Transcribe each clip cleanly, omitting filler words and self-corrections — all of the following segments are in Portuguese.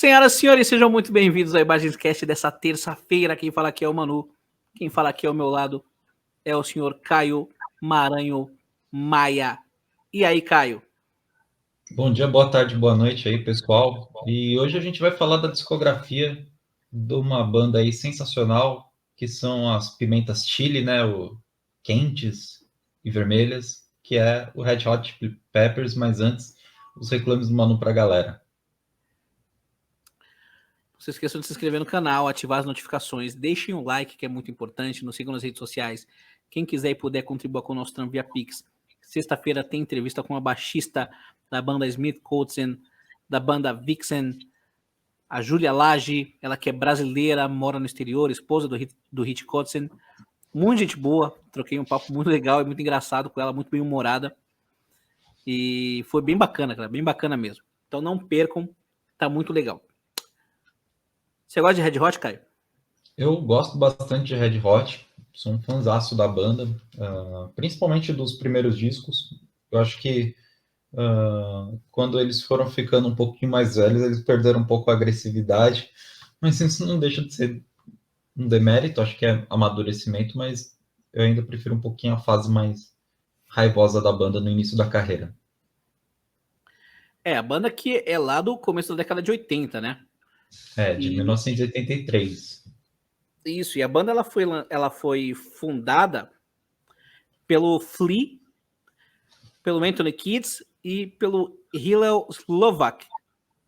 Senhoras e senhores, sejam muito bem-vindos ao Imagenscast dessa terça-feira. Quem fala aqui é o Manu. Quem fala aqui ao meu lado é o senhor Caio Maranho Maia. E aí, Caio? Bom dia, boa tarde, boa noite aí, pessoal. E hoje a gente vai falar da discografia de uma banda aí sensacional, que são as Pimentas Chili, né? O quentes e vermelhas, que é o Red Hot Chili Peppers, mas antes, os reclames do Manu pra galera. Não se esqueçam de se inscrever no canal, ativar as notificações, deixem um like, que é muito importante, nos sigam nas redes sociais. Quem quiser e puder contribuir com o nosso trampo via Pix. Sexta-feira tem entrevista com a baixista da banda Smith Coulson, da banda Vixen, a Júlia Lage, ela que é brasileira, mora no exterior, esposa do Hit Kotzen. Muita gente boa, troquei um papo muito legal e muito engraçado com ela, muito bem humorada. E foi bem bacana, cara, bem bacana mesmo. Então não percam, tá muito legal. Você gosta de Red Hot, Caio? Eu gosto bastante de Red Hot, sou um fãzaço da banda, principalmente dos primeiros discos. Eu acho que quando eles foram ficando um pouquinho mais velhos, eles perderam um pouco a agressividade, mas isso não deixa de ser um demérito, acho que é amadurecimento, mas eu ainda prefiro um pouquinho a fase mais raivosa da banda no início da carreira. É, a banda que é lá do começo da década de 80, né? De E 1983. isso, e a banda ela foi fundada pelo Flea, pelo Anthony Kiedis e pelo Hillel Slovak,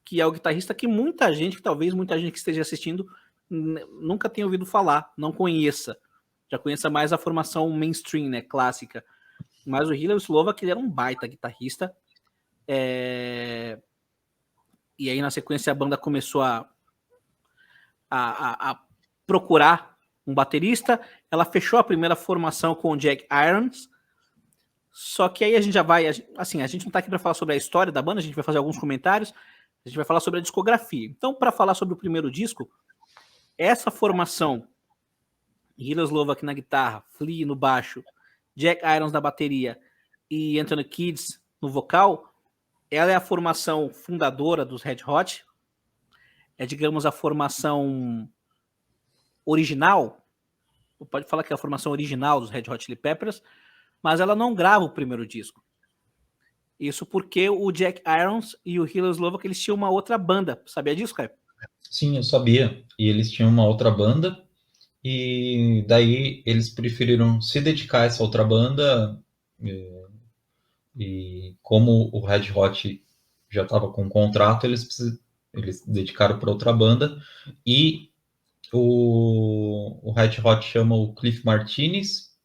que é o guitarrista que talvez muita gente que esteja assistindo nunca tenha ouvido falar, não conheça. Já conheça mais a formação mainstream, né, clássica. Mas o Hillel Slovak, ele era um baita guitarrista. E aí, na sequência, a banda começou a procurar um baterista. Ela fechou a primeira formação com o Jack Irons. Só que aí a gente já vai... Assim, a gente não tá aqui para falar sobre a história da banda, a gente vai fazer alguns comentários. A gente vai falar sobre a discografia. Então, para falar sobre o primeiro disco, essa formação, Hillel Slovak na guitarra, Flea no baixo, Jack Irons na bateria e Anthony Kiedis no vocal, ela é a formação fundadora dos Red Hot, é, digamos, a formação original, pode falar que é a formação original dos Red Hot Chili Peppers, mas ela não grava o primeiro disco. Isso porque o Jack Irons e o Hillel Slovak, eles tinham uma outra banda. Sabia disso, Caio? Sim, eu sabia. E eles tinham uma outra banda, e daí eles preferiram se dedicar a essa outra banda, e como o Red Hot já estava com um contrato, eles dedicaram para outra banda, e o Red Hot chama o Cliff Martinez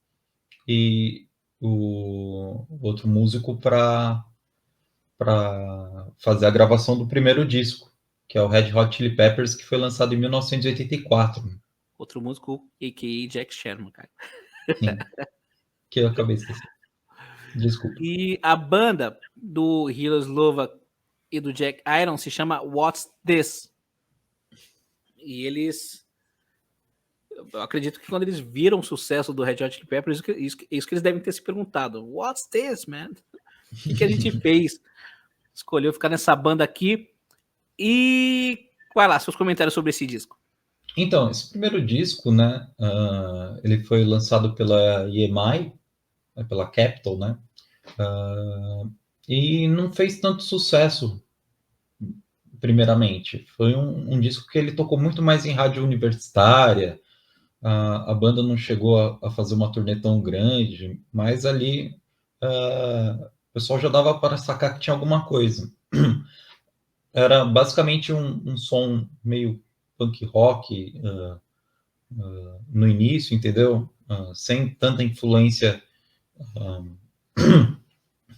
e o outro músico para fazer a gravação do primeiro disco, que é o Red Hot Chili Peppers, que foi lançado em 1984. Outro músico, a.k.a. Jack Sherman, cara. Sim, que eu acabei esquecendo. Desculpa. E a banda do Hillel Slovak e do Jack Irons se chama What's This? E eles... Eu acredito que quando eles viram o sucesso do Red Hot Chili Peppers, isso que eles devem ter se perguntado. What's this, man? O que a gente fez? Escolheu ficar nessa banda aqui. E vai lá, seus comentários sobre esse disco. Então, esse primeiro disco, né, ele foi lançado pela EMI, pela Capitol, né, e não fez tanto sucesso, primeiramente. Foi um disco que ele tocou muito mais em rádio universitária, a banda não chegou a fazer uma turnê tão grande, mas ali o pessoal já dava para sacar que tinha alguma coisa. Era basicamente um som meio punk rock no início, entendeu? Sem tanta influência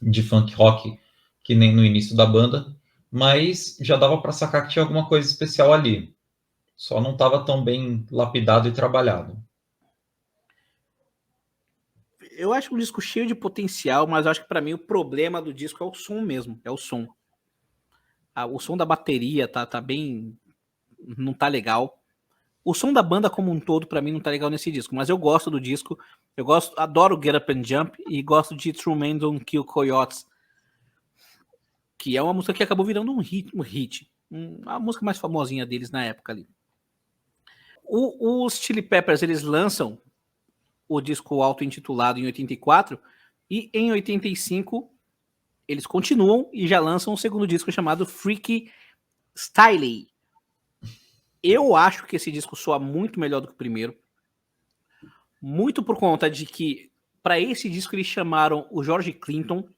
de funk rock que nem no início da banda, mas já dava para sacar que tinha alguma coisa especial ali. Só não estava tão bem lapidado e trabalhado. Eu acho um disco cheio de potencial, mas eu acho que para mim o problema do disco é o som mesmo, é o som. O som da bateria tá bem... não tá legal. O som da banda como um todo, para mim, não tá legal nesse disco, mas eu gosto do disco. Adoro Get Up and Jump e gosto de True Men Don't Kill Coyotes, que é uma música que acabou virando um hit. A música mais famosinha deles na época ali. Os Chili Peppers, eles lançam o disco auto-intitulado em 84, e em 85 eles continuam e já lançam um segundo disco chamado Freaky Style. Eu acho que esse disco soa muito melhor do que o primeiro, muito por conta de que para esse disco eles chamaram o George Clinton,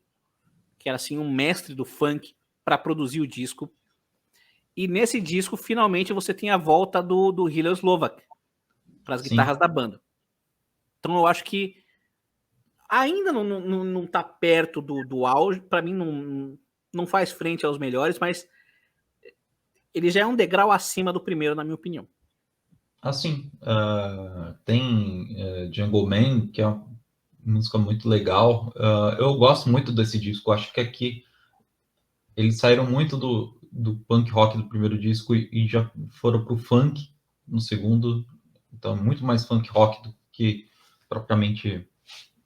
que era assim um mestre do funk, para produzir o disco. E nesse disco, finalmente, você tem a volta do Hillel Slovak para as guitarras da banda. Então eu acho que ainda não tá perto do auge. Para mim, não faz frente aos melhores, mas ele já é um degrau acima do primeiro, na minha opinião. Assim, tem Jungle Man, que é uma música muito legal. Eu gosto muito desse disco. Acho que aqui eles saíram muito do punk rock do primeiro disco e já foram pro funk no segundo. Então, muito mais funk rock do que propriamente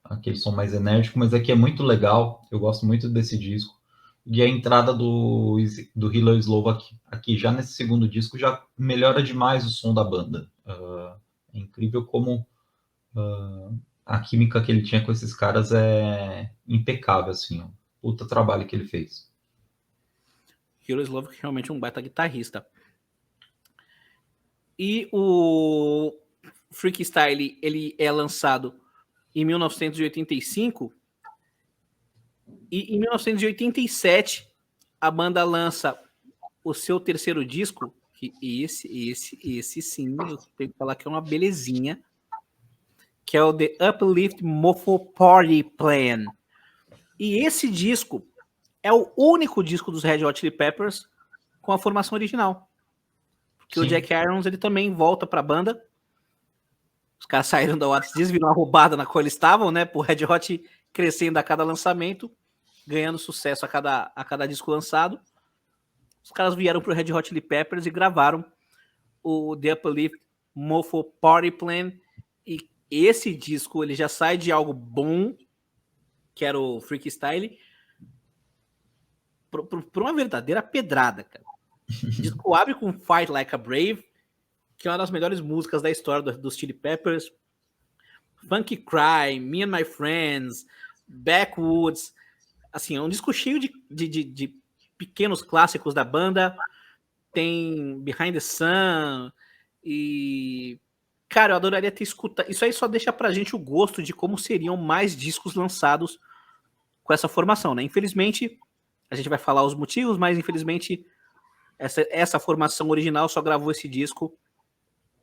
aquele som mais enérgico, mas aqui é muito legal. Eu gosto muito desse disco. E a entrada do Hillel Slovak aqui já nesse segundo disco já melhora demais o som da banda. É incrível como a química que ele tinha com esses caras é impecável, assim. Ó. Puta trabalho que ele fez. Hillel Slovak realmente é um baita guitarrista. E o Freaky Style, ele é lançado em 1985, e em 1987 a banda lança o seu terceiro disco, que esse sim, eu tenho que falar que é uma belezinha, que é o The Uplift Mofo Party Plan. E esse disco é o único disco dos Red Hot Chili Peppers com a formação original. Porque o Jack Irons, ele também volta pra banda. Os caras saíram da Oasis, viram uma roubada na qual eles estavam, né? Por Red Hot crescendo a cada lançamento, ganhando sucesso a cada disco lançado. Os caras vieram pro Red Hot Chili Peppers e gravaram o The Uplift Mofo Party Plan. E esse disco, ele já sai de algo bom, que era o Freaky Style, por uma verdadeira pedrada, cara. O disco abre com Fight Like a Brave, que é uma das melhores músicas da história dos Chili Peppers. Funky Cry, Me and My Friends, Backwoods. Assim, é um disco cheio de pequenos clássicos da banda. Tem Behind the Sun. E, cara, eu adoraria ter escutado. Isso aí só deixa pra gente o gosto de como seriam mais discos lançados com essa formação, né? Infelizmente, a gente vai falar os motivos, mas infelizmente essa formação original só gravou esse disco,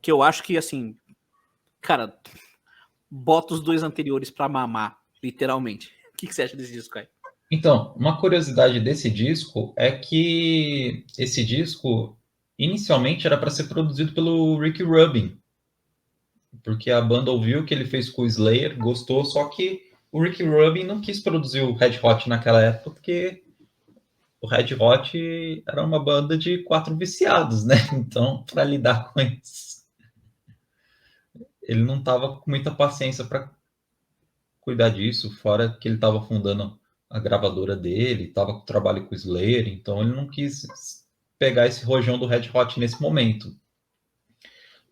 que eu acho que, assim, cara, bota os dois anteriores pra mamar, literalmente. O que você acha desse disco, Kai? Então, uma curiosidade desse disco é que esse disco inicialmente era para ser produzido pelo Rick Rubin, porque a banda ouviu o que ele fez com o Slayer, gostou, só que o Rick Rubin não quis produzir o Red Hot naquela época, porque o Red Hot era uma banda de 4 viciados, né? Então, para lidar com isso, ele não estava com muita paciência para cuidar disso, fora que ele estava fundando a gravadora dele, estava com trabalho com o Slayer, então ele não quis pegar esse rojão do Red Hot nesse momento.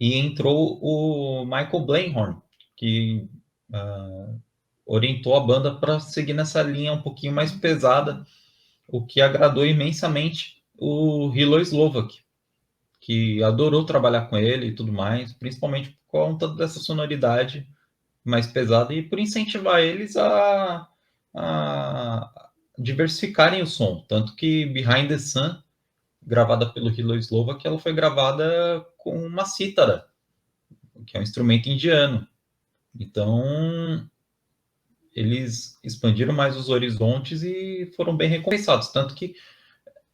E entrou o Michael Blanhorn, que orientou a banda para seguir nessa linha um pouquinho mais pesada, o que agradou imensamente o Hillel Slovak, que adorou trabalhar com ele e tudo mais, principalmente por conta dessa sonoridade mais pesada e por incentivar eles a diversificarem o som. Tanto que Behind the Sun, gravada pelo Hillel Slovak, ela foi gravada com uma cítara, que é um instrumento indiano. Então, eles expandiram mais os horizontes e foram bem recompensados. Tanto que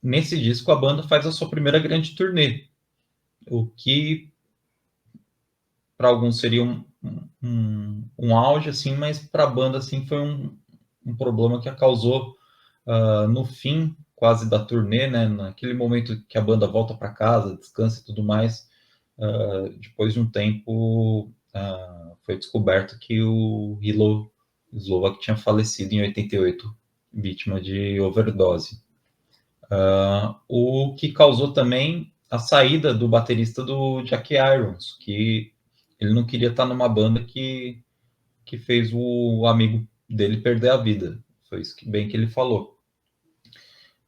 nesse disco a banda faz a sua primeira grande turnê, o que para alguns seria um auge, assim, mas para a banda assim, foi um problema que a causou no fim quase da turnê, né? Naquele momento que a banda volta para casa, descansa e tudo mais, depois de um tempo foi descoberto que o Hillel Slovak tinha falecido em 88, vítima de overdose. O que causou também a saída do baterista do Jack Irons, que ele não queria estar numa banda que fez o amigo dele perder a vida. Foi isso bem que ele falou.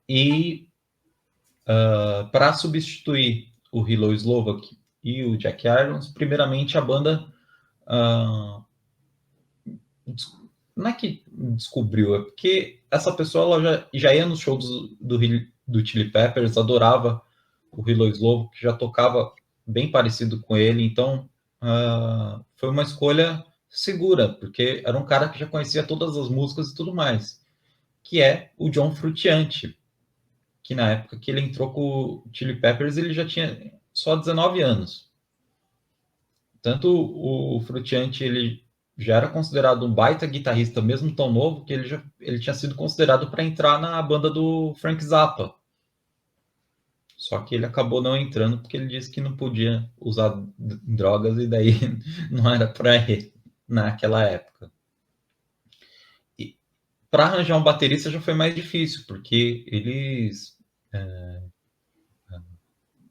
E para substituir o Hilo Slovak e o Jack Irons, primeiramente a banda não é que descobriu, é porque essa pessoa ela já ia nos shows do Chili Peppers, adorava o Hilo Slovak, que já tocava bem parecido com ele, então foi uma escolha segura, porque era um cara que já conhecia todas as músicas e tudo mais, que é o John Frusciante, que na época que ele entrou com o Chili Peppers, ele já tinha só 19 anos. Tanto o Frusciante, ele já era considerado um baita guitarrista, mesmo tão novo, que ele tinha sido considerado para entrar na banda do Frank Zappa. Só que ele acabou não entrando porque ele disse que não podia usar drogas e daí não era para ele naquela época. E para arranjar um baterista já foi mais difícil, porque eles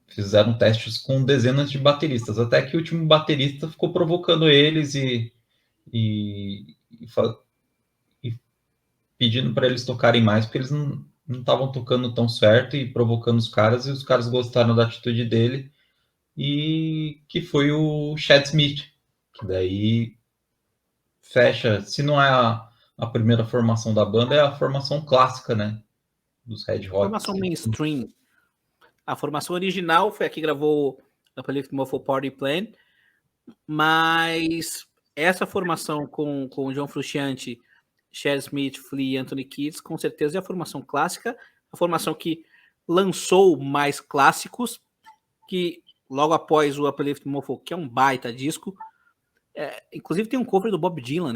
fizeram testes com dezenas de bateristas, até que o último baterista ficou provocando eles e pedindo para eles tocarem mais, porque eles não estavam tocando tão certo e provocando os caras, e os caras gostaram da atitude dele, e que foi o Chad Smith, que daí fecha, se não é a primeira formação da banda, é a formação clássica, né, dos Red Hot. Formação mainstream. A formação original foi a que gravou a Uplift Muffle Party Plan, mas essa formação com o John Frusciante, Chad Smith, Flea e Anthony Kiedis, com certeza é a formação clássica, a formação que lançou mais clássicos, que logo após o Uplift Muffle, que é um baita disco, inclusive tem um cover do Bob Dylan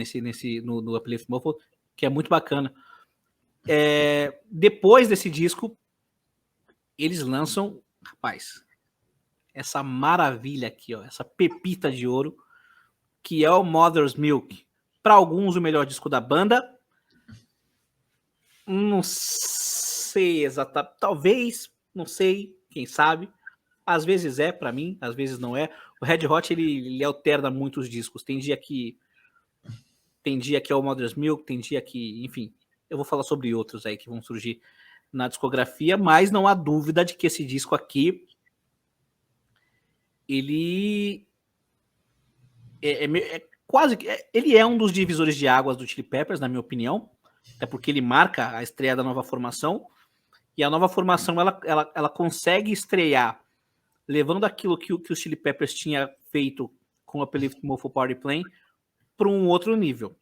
no Uplift Muffle, que é muito bacana. Depois desse disco, eles lançam, rapaz, essa maravilha aqui, ó, essa pepita de ouro, que é o Mother's Milk. Para alguns, o melhor disco da banda. Não sei exatamente, talvez, não sei, quem sabe. Às vezes é para mim, às vezes não é. O Red Hot ele alterna muitos discos. Tem dia que é o Mother's Milk, tem dia que, enfim, eu vou falar sobre outros aí que vão surgir na discografia, mas não há dúvida de que esse disco aqui ele quase ele é um dos divisores de águas do Chili Peppers, na minha opinião, até porque ele marca a estreia da nova formação, e a nova formação ela consegue estrear levando aquilo que o Chili Peppers tinha feito com a Uplift Muffle Party Plan para um outro nível.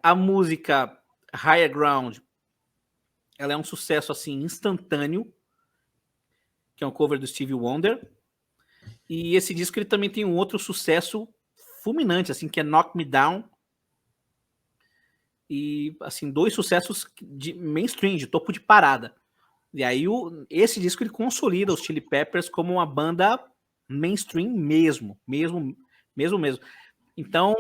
A música Higher Ground, ela é um sucesso assim instantâneo, que é um cover do Stevie Wonder, e esse disco ele também tem um outro sucesso fulminante, assim, que é Knock Me Down, e assim, 2 sucessos de mainstream, de topo de parada. E aí esse disco ele consolida os Chili Peppers como uma banda mainstream mesmo. Então,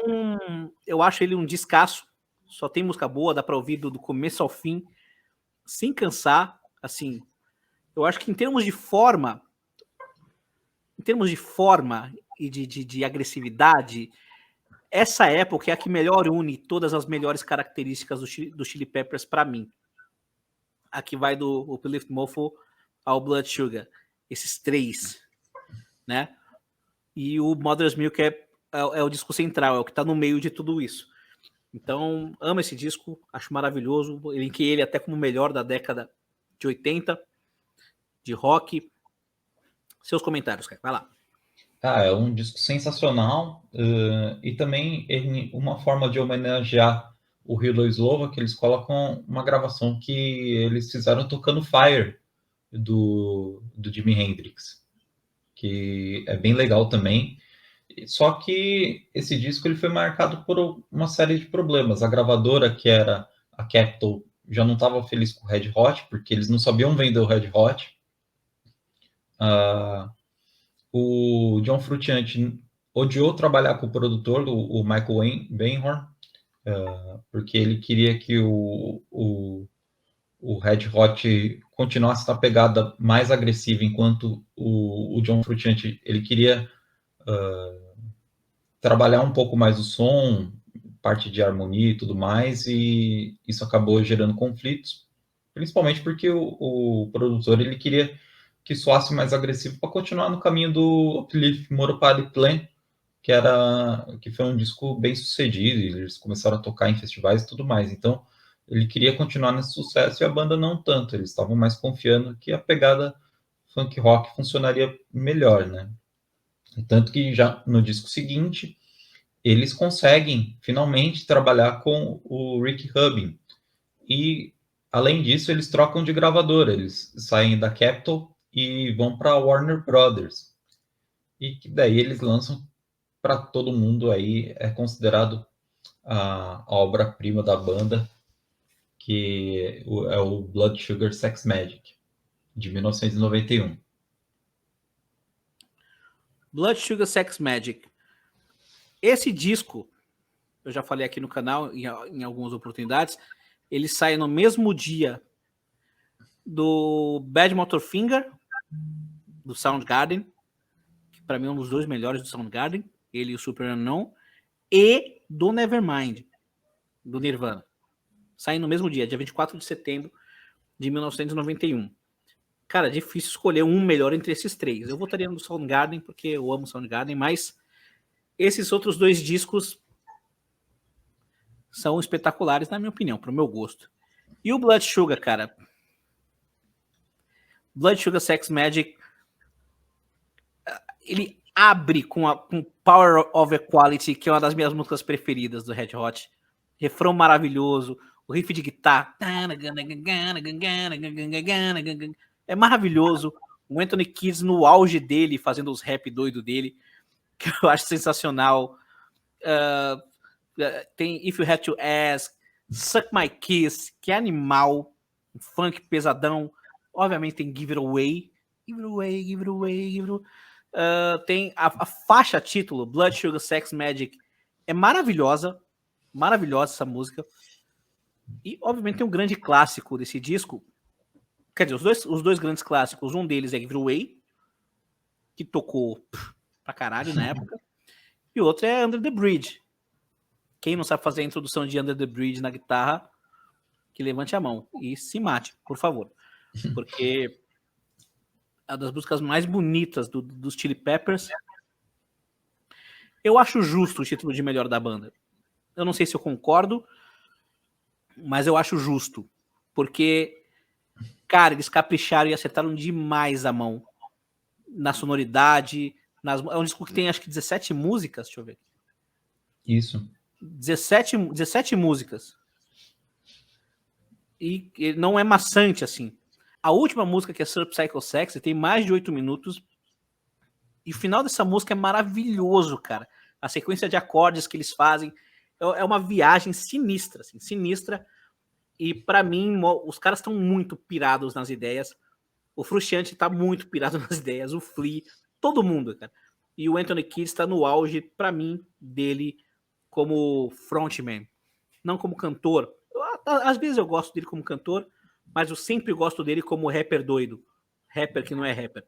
eu acho ele um descasso, só tem música boa, dá para ouvir do começo ao fim, sem cansar, assim. Eu acho que em termos de forma e de agressividade, essa época é a que melhor une todas as melhores características do Chili Peppers para mim. Aqui vai do Uplift Muffle ao Blood Sugar. Esses 3, né? E o Mother's Milk é o disco central, é o que está no meio de tudo isso. Então, amo esse disco, acho maravilhoso. Eu linkei ele até como o melhor da década de 80, de rock. Seus comentários, cara. Vai lá. É um disco sensacional, e também uma forma de homenagear o Hilo Slovak, que eles colocam uma gravação que eles fizeram tocando Fire, do Jimi Hendrix, que é bem legal também. Só que esse disco ele foi marcado por uma série de problemas. A gravadora, que era a Capitol, já não estava feliz com o Red Hot, porque eles não sabiam vender o Red Hot. O John Frusciante odiou trabalhar com o produtor, o Michael Beinhorn, porque ele queria que o o Red Hot continuasse na pegada mais agressiva, enquanto o John Frusciante ele queria trabalhar um pouco mais o som, parte de harmonia e tudo mais, e isso acabou gerando conflitos, principalmente porque o produtor ele queria que soasse mais agressivo para continuar no caminho do Uplift Moropali Plan, que foi um disco bem sucedido, e eles começaram a tocar em festivais e tudo mais. Então, ele queria continuar nesse sucesso e a banda não tanto. Eles estavam mais confiando que a pegada funk rock funcionaria melhor, né? Tanto que já no disco seguinte, eles conseguem finalmente trabalhar com o Rick Rubin. E, além disso, eles trocam de gravadora. Eles saem da Capitol e vão para a Warner Brothers. E que daí eles lançam para todo mundo aí, é considerado a obra-prima da banda, que é o Blood Sugar Sex Magic, de 1991. Blood Sugar Sex Magic. Esse disco, eu já falei aqui no canal em algumas oportunidades, ele sai no mesmo dia do Badmotorfinger, do Soundgarden, que para mim é um dos dois melhores do Soundgarden, ele e o Super Unknown, e do Nevermind, do Nirvana. Saem no mesmo dia 24 de setembro de 1991. Cara, é difícil escolher um melhor entre esses três. Eu votaria no Soundgarden, porque eu amo Soundgarden, mas esses outros dois discos são espetaculares, na minha opinião, pro meu gosto. E o Blood Sugar, cara. Blood Sugar Sex Magic, ele abre com Power of Equality, que é uma das minhas músicas preferidas do Red Hot. Refrão maravilhoso, o riff de guitarra. É maravilhoso. O Anthony Kiedis no auge dele, fazendo os rap doido dele, que eu acho sensacional. Tem If You Had to Ask, Suck My Kiss, que é animal, um funk pesadão. Obviamente tem Give It Away, Give It Away, Give It Away, Give It Away. Tem a faixa título, Blood Sugar Sex Magic, é maravilhosa, maravilhosa essa música. E obviamente tem um grande clássico desse disco, quer dizer, os dois grandes clássicos, um deles é Give It Away, que tocou pra caralho na época, e o outro é Under the Bridge. Quem não sabe fazer a introdução de Under the Bridge na guitarra, que levante a mão e se mate, por favor. Porque é uma das músicas mais bonitas dos Chili Peppers. Eu acho justo o título de melhor da banda. Eu não sei se eu concordo, mas eu acho justo. Porque, cara, eles capricharam e acertaram demais a mão. Na sonoridade. É um disco que tem acho que 17 músicas, deixa eu ver. Isso. 17 músicas. E não é maçante, assim. A última música, que é Surf Psycho Sexy, tem mais de 8 minutos. E o final dessa música é maravilhoso, cara. A sequência de acordes que eles fazem é uma viagem sinistra, assim, sinistra. E para mim, os caras estão muito pirados nas ideias. O Frusciante tá muito pirado nas ideias. O Flea, todo mundo, cara. E o Anthony Kiedis está no auge, para mim, dele como frontman. Não como cantor. Às vezes eu gosto dele como cantor, mas eu sempre gosto dele como rapper doido. Rapper que não é rapper.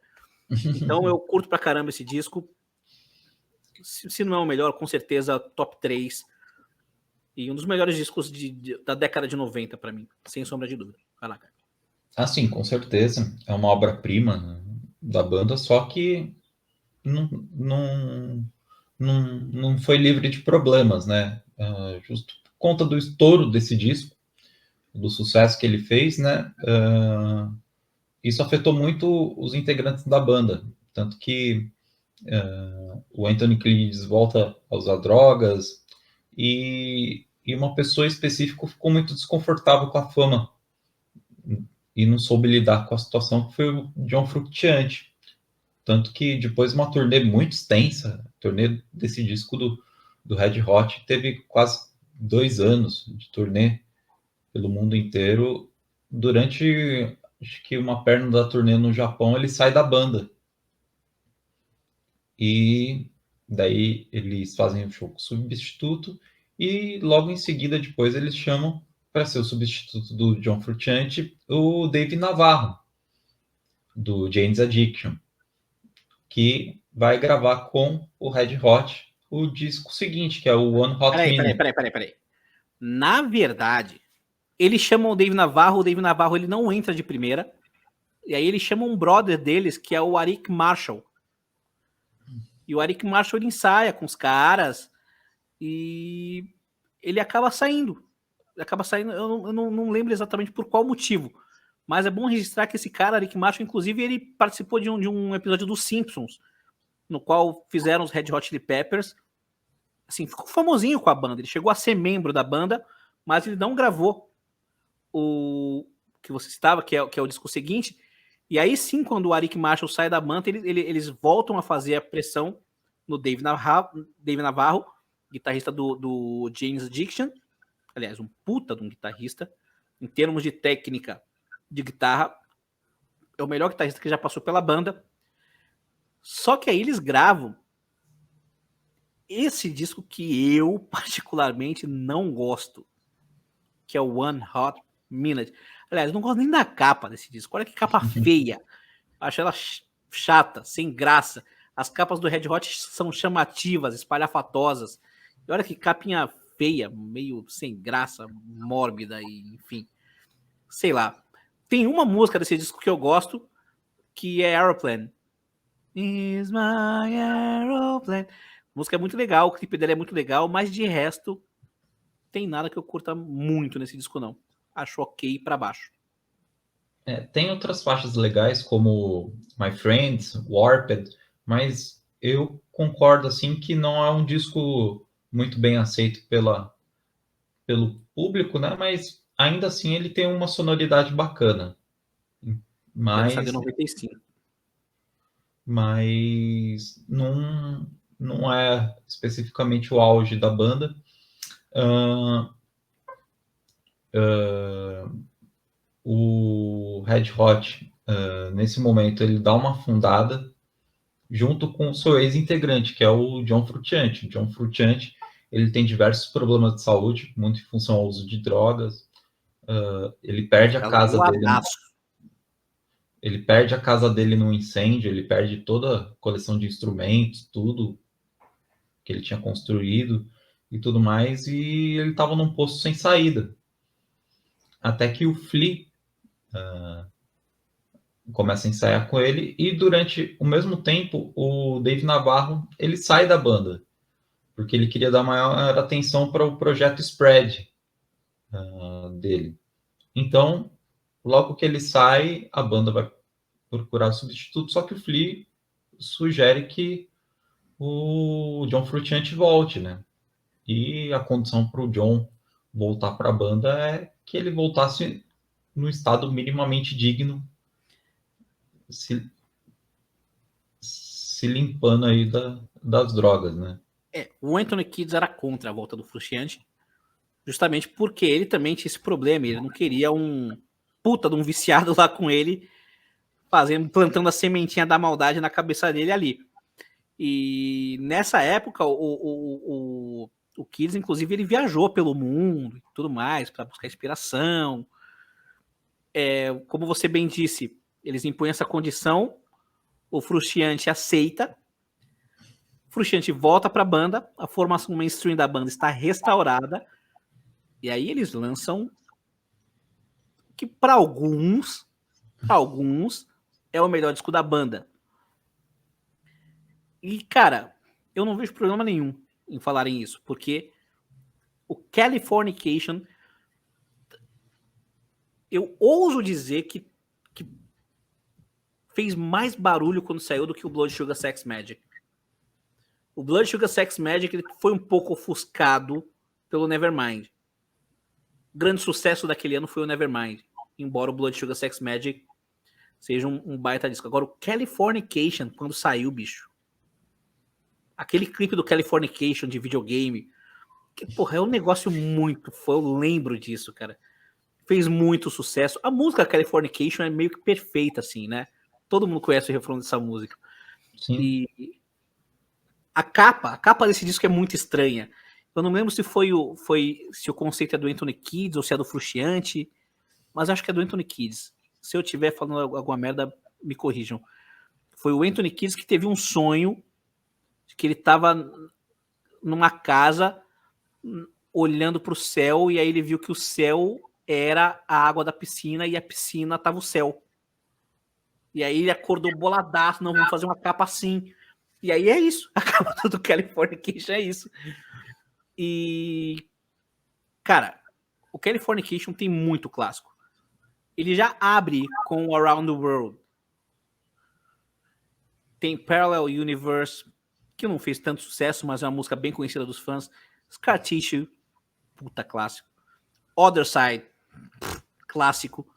Então eu curto pra caramba esse disco. Se não é o melhor, com certeza top 3. E um dos melhores discos da década de 90 para mim, sem sombra de dúvida. Vai lá, cara. Ah, sim, com certeza. É uma obra-prima da banda, só que não, não, não foi livre de problemas, né? Justo por conta do estouro desse disco, do sucesso que ele fez, né? Isso afetou muito os integrantes da banda. Tanto que o Anthony Kiedis volta a usar drogas e uma pessoa específica ficou muito desconfortável com a fama e não soube lidar com a situação, que foi o John Frusciante. Tanto que depois de uma turnê muito extensa, a turnê desse disco do Red Hot, teve quase 2 anos de turnê pelo mundo inteiro. Durante, acho que uma perna da turnê no Japão, ele sai da banda. E daí eles fazem o show substituto e logo em seguida, depois, eles chamam para ser o substituto do John Frusciante, o Dave Navarro, do Jane's Addiction, que vai gravar com o Red Hot o disco seguinte, que é o One Hot Minute. Peraí. Na verdade, eles chamam o Dave Navarro ele não entra de primeira, e aí eles chamam um brother deles, que é o Arik Marshall. E o Arik Marshall ele ensaia com os caras, e ele acaba saindo. Eu não lembro exatamente por qual motivo, mas é bom registrar que esse cara, Arik Marshall, inclusive, ele participou de um episódio dos Simpsons, no qual fizeram os Red Hot Chili Peppers. Assim, ficou famosinho com a banda. Ele chegou a ser membro da banda, mas ele não gravou o que você estava, que é o disco seguinte. E aí sim, quando o Arik Marshall sai da banda, eles voltam a fazer a pressão no Dave Navarro, guitarrista do Jane's Addiction. Aliás, um puta de um guitarrista. Em termos de técnica de guitarra, é o melhor guitarrista que já passou pela banda. Só que aí eles gravam esse disco que eu particularmente não gosto, que é o One Hot Minute. Aliás, eu não gosto nem da capa desse disco. Olha que capa feia. Acho ela chata, sem graça. As capas do Red Hot são chamativas, espalhafatosas. E olha que capinha feia, meio sem graça, mórbida e enfim. Sei lá. Tem uma música desse disco que eu gosto, que é Aeroplane. Is my aeroplane. A música é muito legal, o clipe dele é muito legal, mas de resto tem nada que eu curta muito nesse disco não. Acho ok pra baixo. Tem outras faixas legais como My Friends, Warped, mas eu concordo assim que não é um disco muito bem aceito pelo público, né? Mas ainda assim ele tem uma sonoridade bacana. Lançado em Mas 95. não é especificamente o auge da banda. O Red Hot, nesse momento, ele dá uma afundada junto com o seu ex-integrante, que é o John Frusciante. O John Frusciante, ele tem diversos problemas de saúde, muito em função ao uso de drogas. Ele perde a casa dele. Ele perde a casa dele num incêndio, ele perde toda a coleção de instrumentos, tudo que ele tinha construído e tudo mais, e ele estava num poço sem saída. Até que o Flea começa a ensaiar com ele, e durante o mesmo tempo, o Dave Navarro, ele sai da banda, porque ele queria dar maior atenção para o projeto Spread dele. Então, logo que ele sai, a banda vai procurar substituto, só que o Flea sugere que o John Frusciante volte, né? E a condição para o John voltar para a banda é que ele voltasse no estado minimamente digno, se limpando aí das drogas, né? O Anthony Kiedis era contra a volta do Frusciante, justamente porque ele também tinha esse problema, ele não queria um puta de um viciado lá com ele, plantando a sementinha da maldade na cabeça dele ali. E nessa época, o Kiedis, inclusive, ele viajou pelo mundo e tudo mais, para buscar inspiração. Como você bem disse, eles impõem essa condição, o Frusciante aceita, o Frusciante volta para a banda, a formação mainstream da banda está restaurada, e aí eles lançam que para alguns é o melhor disco da banda. E, cara, eu não vejo problema nenhum em falarem isso, porque o Californication, eu ouso dizer que fez mais barulho quando saiu do que o Blood Sugar Sex Magic. O Blood Sugar Sex Magic ele foi um pouco ofuscado pelo Nevermind. O grande sucesso daquele ano foi o Nevermind, embora o Blood Sugar Sex Magic seja um baita disco. Agora, o Californication, quando saiu, bicho, aquele clipe do Californication de videogame, que, porra, é um negócio muito... Eu lembro disso, cara. Fez muito sucesso. A música Californication é meio que perfeita, assim, né? Todo mundo conhece o refrão dessa música. Sim. E a capa desse disco é muito estranha. Eu não lembro se se o conceito é do Anthony Kiedis ou se é do Frusciante, mas acho que é do Anthony Kiedis. Se eu estiver falando alguma merda, me corrijam. Foi o Anthony Kiedis que teve um sonho de que ele estava numa casa olhando para o céu e aí ele viu que o céu era a água da piscina e a piscina estava o céu. E aí ele acordou boladaço, não, vamos fazer uma capa assim. E aí é isso, a capa do Californication é isso. E, cara, o Californication tem muito clássico. Ele já abre com o Around the World. Tem Parallel Universe, que não fez tanto sucesso, mas é uma música bem conhecida dos fãs. Scar Tissue, puta clássico. Other Side, clássico.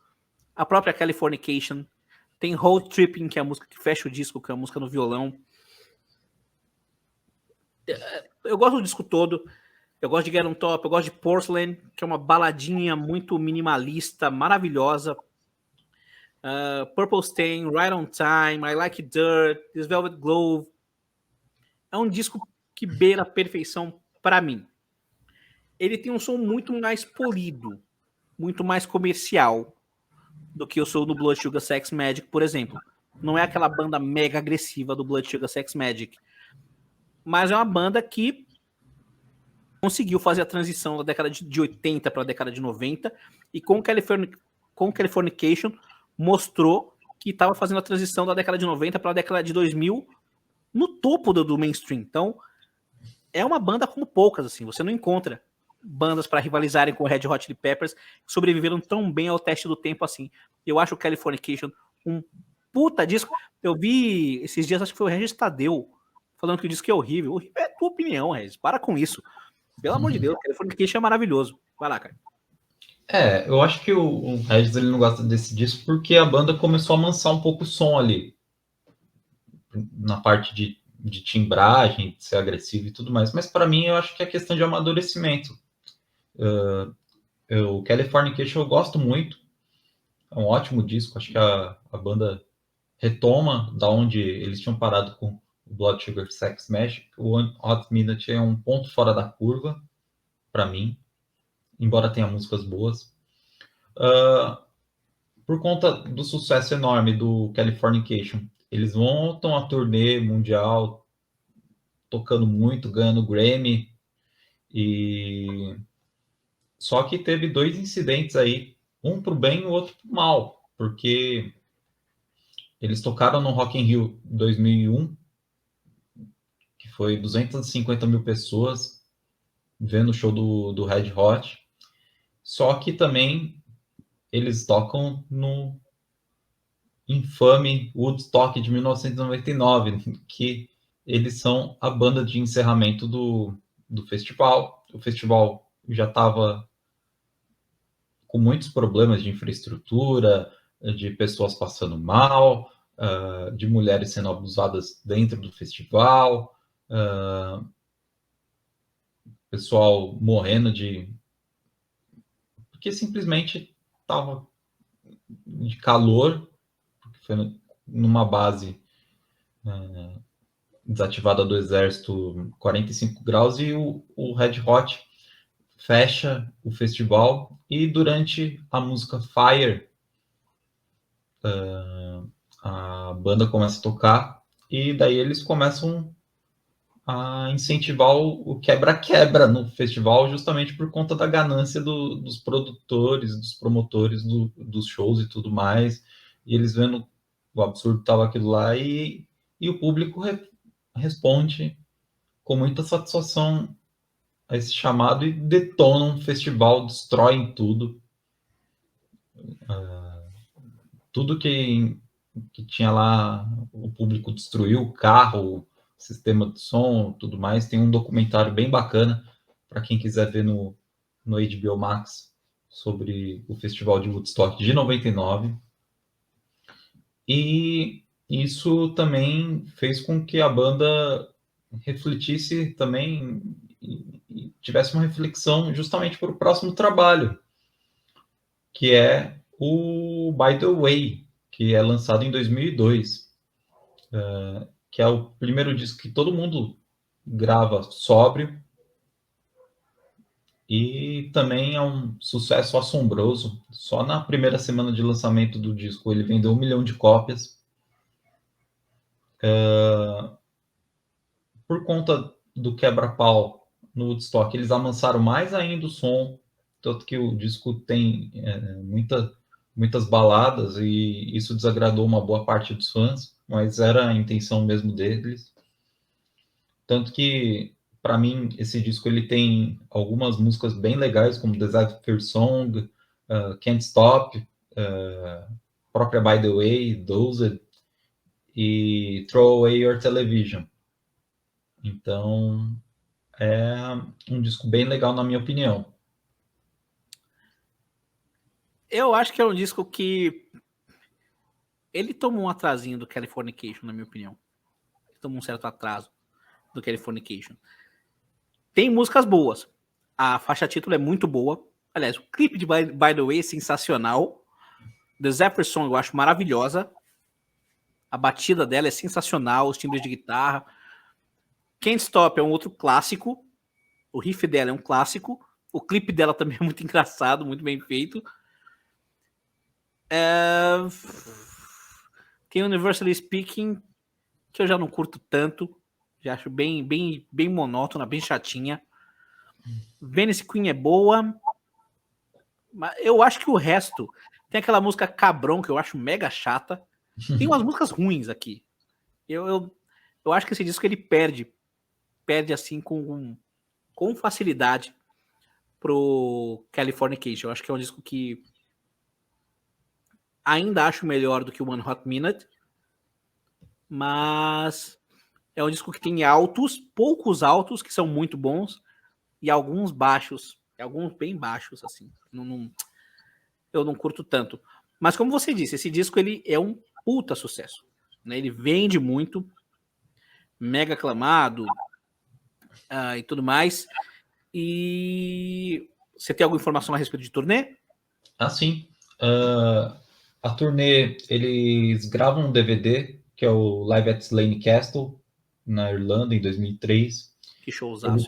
A própria Californication. Tem Road Tripping, que é a música que fecha o disco, que é a música no violão. Eu gosto do disco todo. Eu gosto de Get On Top, eu gosto de Porcelain, que é uma baladinha muito minimalista, maravilhosa. Purple Stain, Right On Time, I Like Dirt, This Velvet Glove. É um disco que beira a perfeição para mim. Ele tem um som muito mais polido, muito mais comercial do que eu sou do Blood Sugar Sex Magic, por exemplo. Não é aquela banda mega agressiva do Blood Sugar Sex Magic, mas é uma banda que conseguiu fazer a transição da década de 80 para a década de 90 e com Californication mostrou que estava fazendo a transição da década de 90 para a década de 2000 no topo do mainstream. Então, é uma banda como poucas, assim. Você não encontra bandas para rivalizarem com o Red Hot Chili Peppers que sobreviveram tão bem ao teste do tempo assim. Eu acho o Californication um puta disco. Eu vi esses dias, acho que foi o Regis Tadeu falando que o disco é horrível. Horrível é a tua opinião, Regis. Para com isso. Pelo amor de Deus, o Californication é maravilhoso. Vai lá, cara. Eu acho que o Regis ele não gosta desse disco porque a banda começou a amansar um pouco o som ali. Na parte de timbragem, de ser agressivo e tudo mais. Mas para mim, eu acho que é questão de amadurecimento. O Californication eu gosto muito. É um ótimo disco. Acho que a banda retoma da onde eles tinham parado com o Blood Sugar Sex Magic. O Hot Minute é um ponto fora da curva para mim, embora tenha músicas boas. Por conta do sucesso enorme do Californication, eles voltam a turnê mundial, tocando muito, ganhando Grammy. E só que teve dois incidentes aí, um pro bem e o outro pro mal, porque eles tocaram no Rock in Rio 2001, que foi 250 mil pessoas vendo o show do Red Hot. Só que também eles tocam no infame Woodstock de 1999, que eles são a banda de encerramento do festival. O festival já estava com muitos problemas de infraestrutura, de pessoas passando mal, de mulheres sendo abusadas dentro do festival, pessoal morrendo porque simplesmente estava de calor, porque foi numa base desativada do exército 45 graus e o Red Hot fecha o festival e durante a música Fire a banda começa a tocar e daí eles começam a incentivar o quebra-quebra no festival justamente por conta da ganância dos produtores, dos promotores dos shows e tudo mais, e eles vendo o absurdo que estava aquilo lá e o público responde com muita satisfação a esse chamado e detonam um festival, destroem tudo. Tudo que tinha lá, o público destruiu, o carro, sistema de som, tudo mais. Tem um documentário bem bacana para quem quiser ver no HBO Max sobre o Festival de Woodstock de 99. E isso também fez com que a banda refletisse também e tivesse uma reflexão justamente para o próximo trabalho, que é o By the Way, que é lançado em 2002, que é o primeiro disco que todo mundo grava sóbrio, E também é um sucesso assombroso. Só na primeira semana de lançamento do disco ele vendeu 1 milhão de cópias. Por conta do quebra-pau no Woodstock, eles amansaram mais ainda o som, tanto que o disco tem muitas baladas e isso desagradou uma boa parte dos fãs, mas era a intenção mesmo deles. Tanto que, para mim, esse disco ele tem algumas músicas bem legais, como Desire Song, Can't Stop, própria By the Way, Dozed e Throw Away Your Television. Então, é um disco bem legal, na minha opinião. Eu acho que é um disco que ele tomou um atrasinho do Californication, na minha opinião. Ele tomou um certo atraso do Californication. Tem músicas boas. A faixa título é muito boa. Aliás, o clipe de By the Way é sensacional. The Zephyr Song eu acho maravilhosa. A batida dela é sensacional, os timbres de guitarra. Can't Stop é um outro clássico. O riff dela é um clássico. O clipe dela também é muito engraçado, muito bem feito. Tem Universally Speaking, que eu já não curto tanto. Já acho bem monótona, bem chatinha. Venice Queen é boa. Mas eu acho que o resto... Tem aquela música Cabrão, que eu acho mega chata. Tem umas músicas ruins aqui. Eu acho que esse disco ele perde assim com facilidade pro Californication. Eu acho que é um disco que ainda acho melhor do que o One Hot Minute, mas é um disco que tem altos, poucos altos, que são muito bons, e alguns baixos, alguns bem baixos, assim. Eu não curto tanto. Mas como você disse, esse disco ele é um puta sucesso. Né? Ele vende muito, mega aclamado e tudo mais. E você tem alguma informação a respeito de turnê? Sim. A turnê, eles gravam um DVD, que é o Live at Slane Castle, na Irlanda, em 2003. Que showzaço,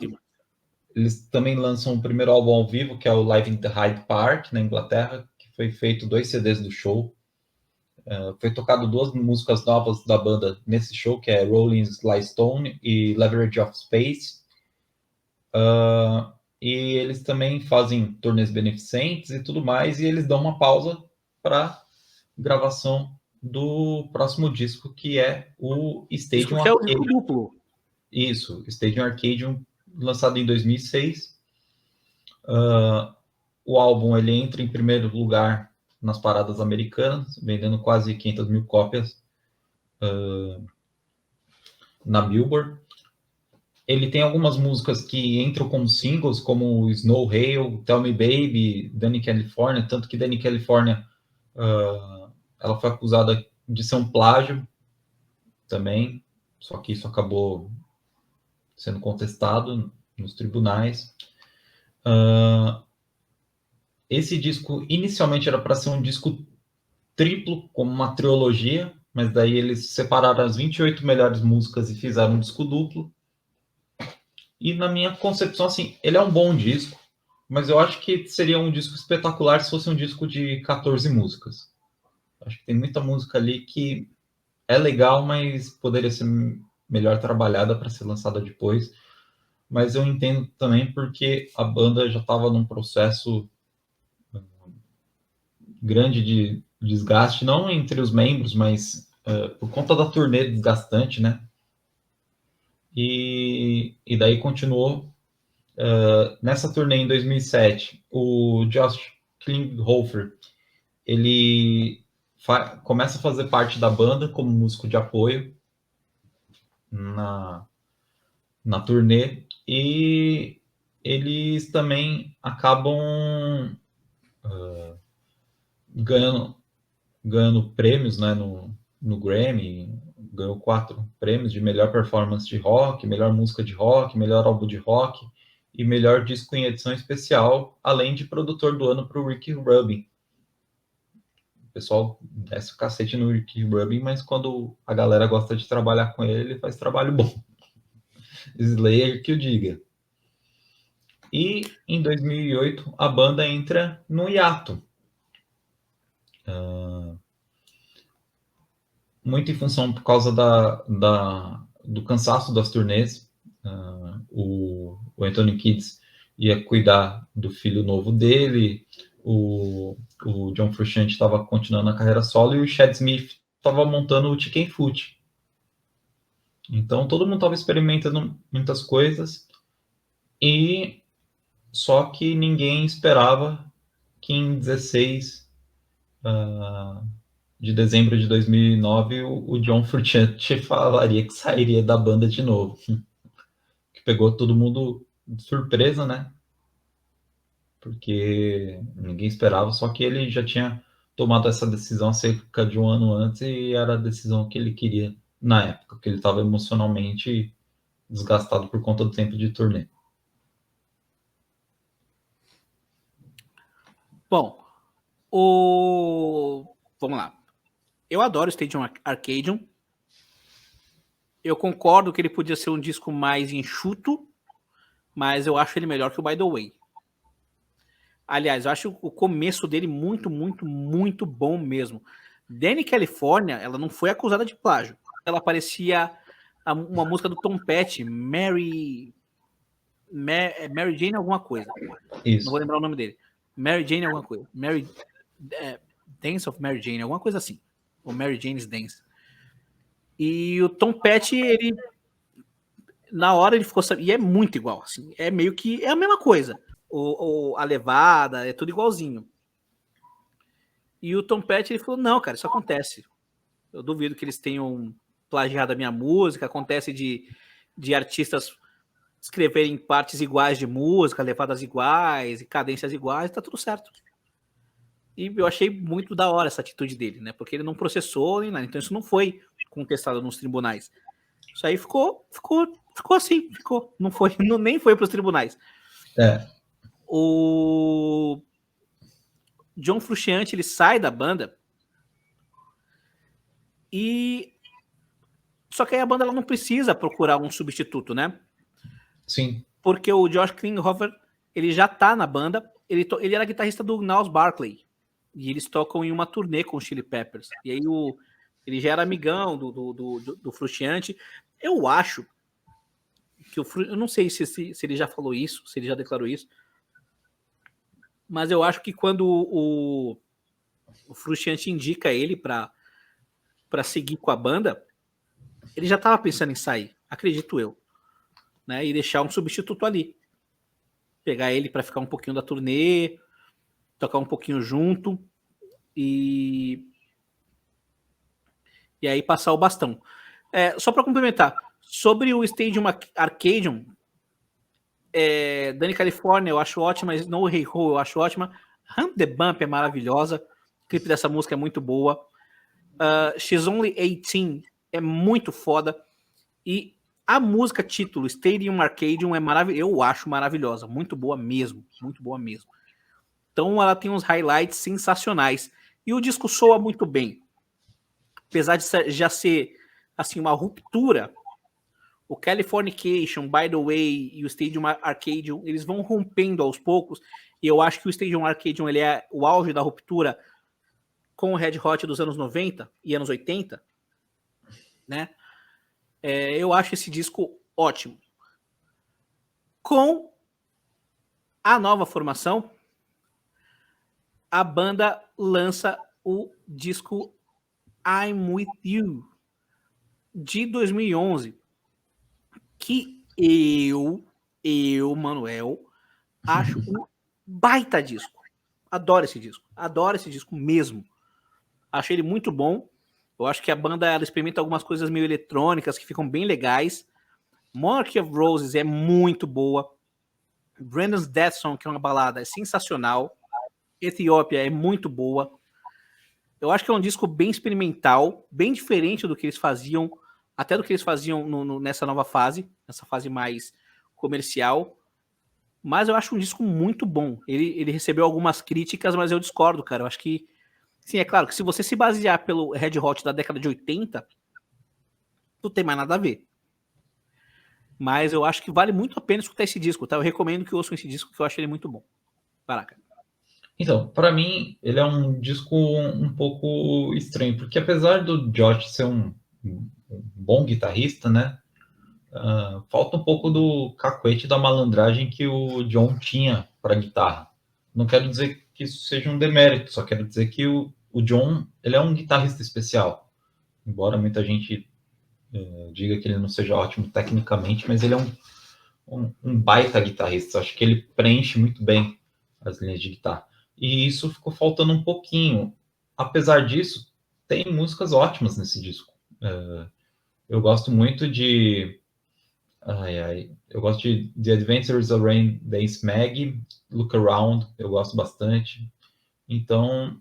eles também lançam o primeiro álbum ao vivo, que é o Live in the Hyde Park, na Inglaterra, que foi feito 2 CDs do show. Foi tocado 2 músicas novas da banda nesse show, que é Rolling Sly Stone e Leverage of Space. E eles também fazem turnês beneficentes e tudo mais, e eles dão uma pausa para gravação do próximo disco, que é o Stadium Arcade. É o disco duplo. Isso, Stadium Arcadium, lançado em 2006. O álbum ele entra em primeiro lugar nas paradas americanas, vendendo quase 500 mil cópias na Billboard. Ele tem algumas músicas que entram como singles, como Snow Hail, Tell Me Baby, Danny California, tanto que Danny California ela foi acusada de ser um plágio também, só que isso acabou sendo contestado nos tribunais. Esse disco inicialmente era para ser um disco triplo, como uma trilogia, mas daí eles separaram as 28 melhores músicas e fizeram um disco duplo. E na minha concepção, assim, ele é um bom disco, mas eu acho que seria um disco espetacular se fosse um disco de 14 músicas. Acho que tem muita música ali que é legal, mas poderia ser melhor trabalhada para ser lançada depois. Mas eu entendo também porque a banda já estava num processo grande de desgaste, não entre os membros, mas por conta da turnê desgastante, né? E daí continuou. Nessa turnê em 2007, o Josh Klinghoffer, ele começa a fazer parte da banda como músico de apoio na turnê, e eles também acabam ganhando prêmios, né, no Grammy. Ganhou 4 prêmios de melhor performance de rock, melhor música de rock, melhor álbum de rock e melhor disco em edição especial, além de produtor do ano para o Ricky Rubin. O pessoal desce o cacete no Ricky Rubin, mas quando a galera gosta de trabalhar com ele, ele faz trabalho bom. Slayer que o diga. E em 2008 a banda entra no hiato. Muito em função por causa do cansaço das turnês. O Anthony Kiedis ia cuidar do filho novo dele, o John Frusciante estava continuando a carreira solo e o Chad Smith estava montando o Chicken Foot. Então todo mundo estava experimentando muitas coisas, e só que ninguém esperava que em 16 de dezembro de 2009 o John Frusciante falaria que sairia da banda de novo. Que pegou todo mundo de surpresa, né? Porque ninguém esperava, só que ele já tinha tomado essa decisão cerca de um ano antes e era a decisão que ele queria na época, que ele estava emocionalmente desgastado por conta do tempo de turnê. Bom, vamos lá. Eu adoro o Stadium Arcadium. Eu concordo que ele podia ser um disco mais enxuto, mas eu acho ele melhor que o By The Way. Aliás, eu acho o começo dele muito, muito, muito bom mesmo. Danny California, ela não foi acusada de plágio. Ela parecia uma música do Tom Petty, Mary Jane alguma coisa. Isso. Não vou lembrar o nome dele. Mary Jane alguma coisa. Dance of Mary Jane, alguma coisa assim. Ou Mary Jane's Dance. E o Tom Petty, ele na hora ele ficou... E é muito igual, assim. É meio que... É a mesma coisa. A levada, é tudo igualzinho. E o Tom Petty, ele falou, não, cara, isso acontece. Eu duvido que eles tenham plagiado a minha música. Acontece de artistas escreverem partes iguais de música, levadas iguais, e cadências iguais, tá tudo certo. E eu achei muito da hora essa atitude dele, né? Porque ele não processou nem nada. Então isso não foi contestado nos tribunais. Isso aí ficou assim, ficou. Não foi, nem foi para os tribunais. O John Frusciante, ele sai da banda e só que aí a banda ela não precisa procurar um substituto, né? Sim. Porque o Josh Klinghoffer, ele já tá na banda, ele era guitarrista do Gnarls Barkley, e eles tocam em uma turnê com o Chili Peppers, e aí ele já era amigão do Frusciante. Eu acho que eu não sei se ele já falou isso, se ele já declarou isso, mas eu acho que quando o Frusciante indica ele para seguir com a banda, ele já estava pensando em sair, acredito eu, né, e deixar um substituto ali. Pegar ele para ficar um pouquinho da turnê, tocar um pouquinho junto e aí passar o bastão. Só para complementar, sobre o Stadium Arcadium, Danny California eu acho ótima, No Hey Ho eu acho ótima, Hump the Bump é maravilhosa, o clipe dessa música é muito boa, She's Only 18 é muito foda, e a música título Stadium Arcadium é eu acho maravilhosa, muito boa mesmo, muito boa mesmo. Então ela tem uns highlights sensacionais e o disco soa muito bem, apesar de já ser assim uma ruptura. O Californication, By The Way e o Stadium Arcadium, eles vão rompendo aos poucos, e eu acho que o Stadium Arcadium ele é o auge da ruptura com o Red Hot dos anos 90 e anos 80, né? Eu acho esse disco ótimo. Com a nova formação, a banda lança o disco I'm With You, de 2011, que eu, Manuel, acho um baita disco. Adoro esse disco mesmo. Acho ele muito bom. Eu acho que a banda ela experimenta algumas coisas meio eletrônicas que ficam bem legais. Monarchy of Roses é muito boa. Brandon's Death Song, que é uma balada, é sensacional. Ethiopia é muito boa. Eu acho que é um disco bem experimental, bem diferente do que eles faziam, até do que eles faziam nessa nova fase, nessa fase mais comercial. Mas eu acho um disco muito bom. Ele recebeu algumas críticas, mas eu discordo, cara. Eu acho que, sim, é claro que se você se basear pelo Red Hot da década de 80, não tem mais nada a ver. Mas eu acho que vale muito a pena escutar esse disco, tá? Eu recomendo que ouçam esse disco, que eu acho ele muito bom. Vai lá, cara. Então, para mim, ele é um disco um pouco estranho, porque apesar do Josh ser um bom guitarrista, né? Falta um pouco do cacuete da malandragem que o John tinha para guitarra. Não quero dizer que isso seja um demérito, só quero dizer que o John ele é um guitarrista especial. Embora muita gente diga que ele não seja ótimo tecnicamente, mas ele é um baita guitarrista. Acho que ele preenche muito bem as linhas de guitarra. E isso ficou faltando um pouquinho. Apesar disso, tem músicas ótimas nesse disco. Eu gosto muito de. Eu gosto de The Adventures of Rain Dance Mag, Look Around, eu gosto bastante. Então,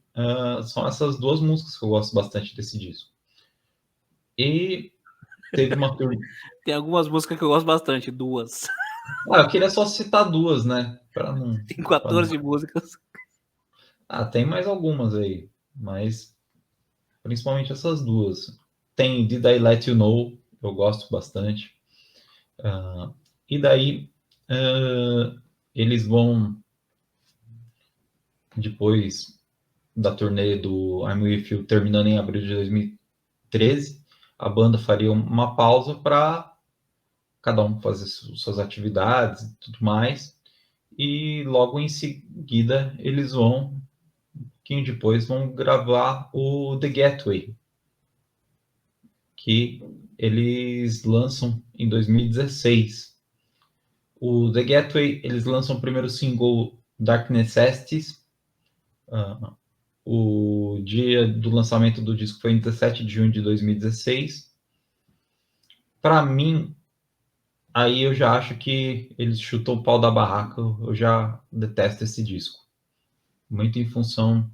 são essas duas músicas que eu gosto bastante desse disco. E teve uma Tem algumas músicas que eu gosto bastante, duas. eu queria só citar duas, né? Para não. Tem 14 músicas. Tem mais algumas aí, mas principalmente essas duas. Tem Did I Let You Know, eu gosto bastante. E daí eles vão, depois da turnê do I'm With You, terminando em abril de 2013, a banda faria uma pausa para cada um fazer suas atividades e tudo mais. E logo em seguida eles vão, um pouquinho depois, vão gravar o The Getaway, que eles lançam em 2016. O The Getaway, eles lançam o primeiro single Dark Necessities. O dia do lançamento do disco foi em 17 de junho de 2016. Para mim, aí eu já acho que eles chutou o pau da barraca. Eu já detesto esse disco. Muito em função,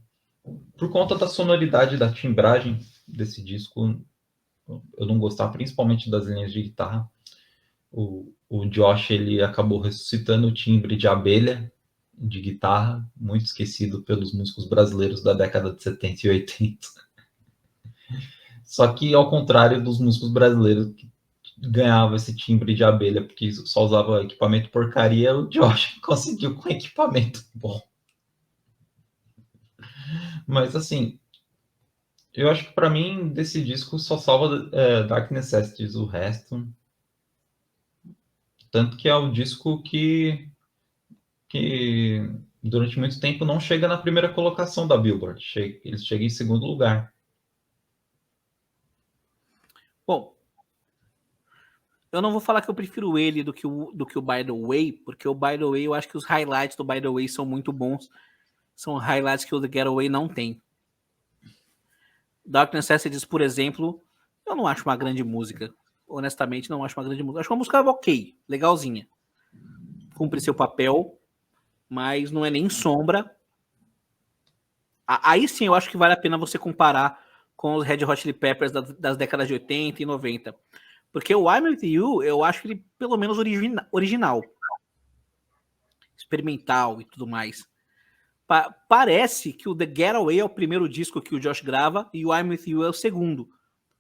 por conta da sonoridade, da timbragem desse disco, eu não gostava, principalmente das linhas de guitarra. O Josh, ele acabou ressuscitando o timbre de abelha de guitarra, muito esquecido pelos músicos brasileiros da década de 70 e 80. Só que, ao contrário dos músicos brasileiros que ganhavam esse timbre de abelha porque só usava equipamento porcaria, o Josh conseguiu com equipamento bom. Mas, assim, eu acho que para mim, desse disco, só salva Dark Necessities, o resto. Tanto que é o disco que durante muito tempo não chega na primeira colocação da Billboard. Eles chegam em segundo lugar. Bom, eu não vou falar que eu prefiro ele do que o By The Way, porque o By The Way, eu acho que os highlights do By The Way são muito bons. São highlights que o The Getaway não tem. Dark Necessities, por exemplo, eu não acho uma grande música. Honestamente, não acho uma grande música. Acho uma música ok, legalzinha. Cumpre seu papel, mas não é nem sombra. Aí sim eu acho que vale a pena você comparar com os Red Hot Chili Peppers das décadas de 80 e 90. Porque o I'm With You, eu acho ele pelo menos original. Experimental e tudo mais. Parece que o The Getaway é o primeiro disco que o Josh grava e o I'm With You é o segundo.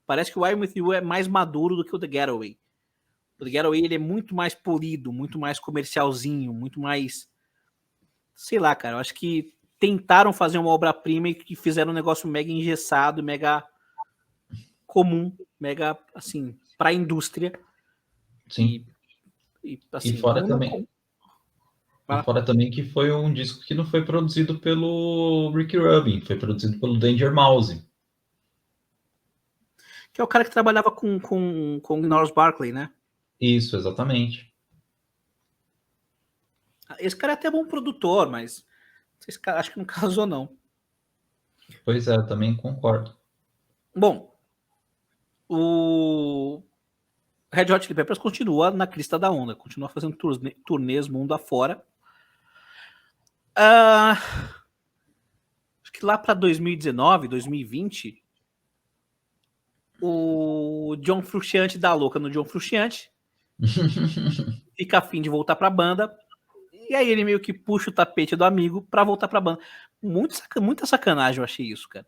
Parece que o I'm With You é mais maduro do que o The Getaway. O The Getaway ele é muito mais polido, muito mais comercialzinho, muito mais... Sei lá, cara, eu acho que tentaram fazer uma obra-prima e que fizeram um negócio mega engessado, mega comum, mega, assim, pra indústria. Sim. Assim, E fora também. E fora também que foi um disco que não foi produzido pelo Rick Rubin, foi produzido pelo Danger Mouse. Que é o cara que trabalhava com o Gnarls Barkley, né? Isso, exatamente. Esse cara é até bom produtor, mas esse cara acho que não casou, não. Pois é, eu também concordo. Bom, o Red Hot Chili Peppers continua na crista da onda, continua fazendo turnês mundo afora. Acho que lá para 2019, 2020, o John Frusciante dá a louca no John Frusciante, fica afim de voltar para a banda, e aí ele meio que puxa o tapete do amigo para voltar para a banda. Muita sacanagem eu achei isso, cara.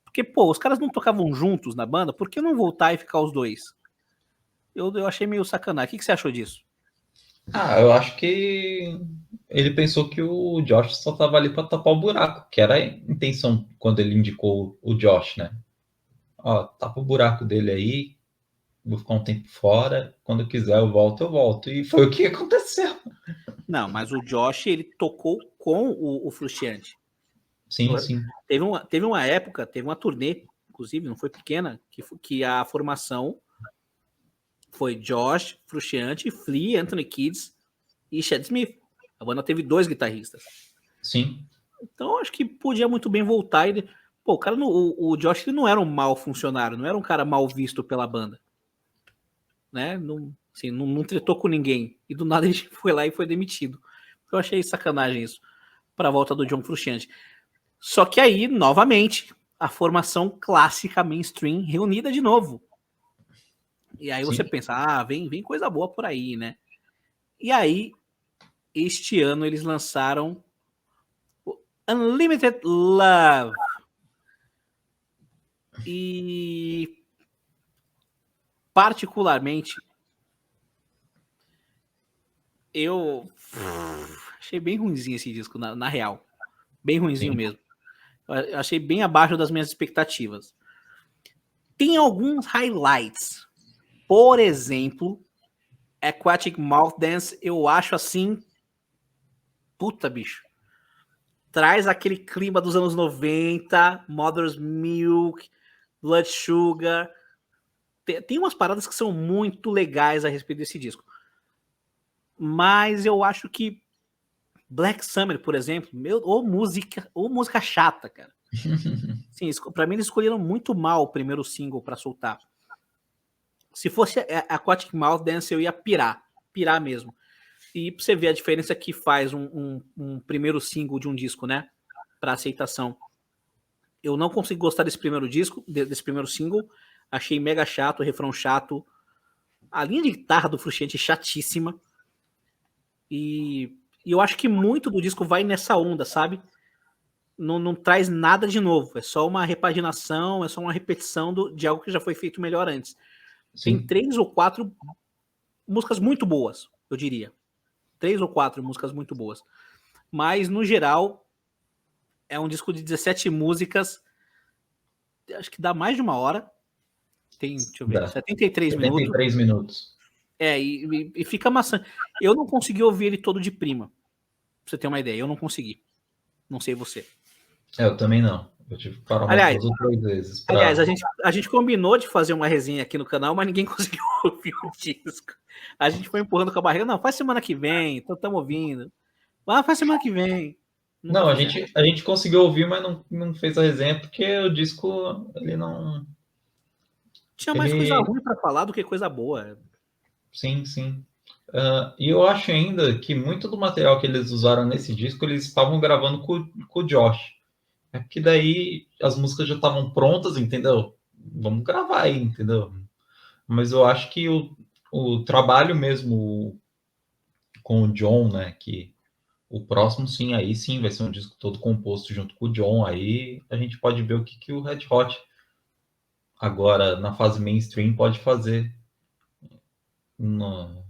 Porque, pô, os caras não tocavam juntos na banda, por que não voltar e ficar os dois? Eu achei meio sacanagem. O que você achou disso? Eu acho que ele pensou que o Josh só tava ali para tapar o buraco, que era a intenção quando ele indicou o Josh, né? Ó, tapa o buraco dele aí, vou ficar um tempo fora, quando eu quiser eu volto, eu volto. E foi o que aconteceu. Não, mas o Josh, ele tocou com o Frusciante. Sim, sim. Teve uma época, teve uma turnê, inclusive, não foi pequena, que a formação foi Josh, Frusciante, Flea, Anthony Kiedis e Chad Smith. A banda teve 2 guitarristas. Sim. Então, acho que podia muito bem voltar. Pô, o cara, o Josh ele não era um mau funcionário, não era um cara mal visto pela banda. Né? Não, assim, não tretou com ninguém. E do nada ele foi lá e foi demitido. Eu achei sacanagem isso, para a volta do John Frusciante. Só que aí, novamente, a formação clássica mainstream reunida de novo. E aí você Sim. pensa, vem coisa boa por aí, né? E aí, este ano eles lançaram o Unlimited Love. E particularmente eu achei bem ruimzinho esse disco, na real. Bem ruimzinho Sim. mesmo. Eu achei bem abaixo das minhas expectativas. Tem alguns highlights. Por exemplo, Aquatic Mouth Dance, eu acho assim. Puta, bicho. Traz aquele clima dos anos 90, Mother's Milk, Blood Sugar. Tem umas paradas que são muito legais a respeito desse disco. Mas eu acho que Black Summer, por exemplo, ou música chata, cara. Sim, pra mim eles escolheram muito mal o primeiro single pra soltar. Se fosse Aquatic Mouth Dance, eu ia pirar mesmo. E pra você ver a diferença que faz um primeiro single de um disco, né? Pra aceitação. Eu não consigo gostar desse primeiro disco, desse primeiro single. Achei mega chato, refrão chato. A linha de guitarra do Frusciante é chatíssima. E eu acho que muito do disco vai nessa onda, sabe? Não traz nada de novo. É só uma repaginação, é só uma repetição de algo que já foi feito melhor antes. Tem Sim. 3 ou 4 músicas muito boas, eu diria. 3 ou 4 músicas muito boas. Mas, no geral, é um disco de 17 músicas. Acho que dá mais de uma hora. Tem, deixa eu ver, Dá. 73 minutos. 73 minutos. E fica maçante. Eu não consegui ouvir ele todo de prima. Pra você ter uma ideia, eu não consegui. Não sei você. Eu também não. Eu tive que parar umas Aliás, 2 ou 3 vezes aliás para. a gente combinou de fazer uma resenha aqui no canal, mas ninguém conseguiu ouvir o disco. A gente foi empurrando com a barriga. Não, faz semana que vem, então estamos ouvindo. Faz semana que vem. Nunca Não, a fizemos. gente, a gente conseguiu ouvir, mas não fez a resenha porque o disco, ele não. Tinha mais coisa Ele. ruim para falar do que coisa boa. Sim, sim. E eu acho ainda que muito do material que eles usaram nesse disco, eles estavam gravando com o Josh. É porque daí as músicas já estavam prontas, entendeu? Vamos gravar aí, entendeu? Mas eu acho que o trabalho mesmo com o John, né? Que o próximo, sim, aí sim vai ser um disco todo composto junto com o John. Aí a gente pode ver o que o Red Hot agora na fase mainstream pode fazer no,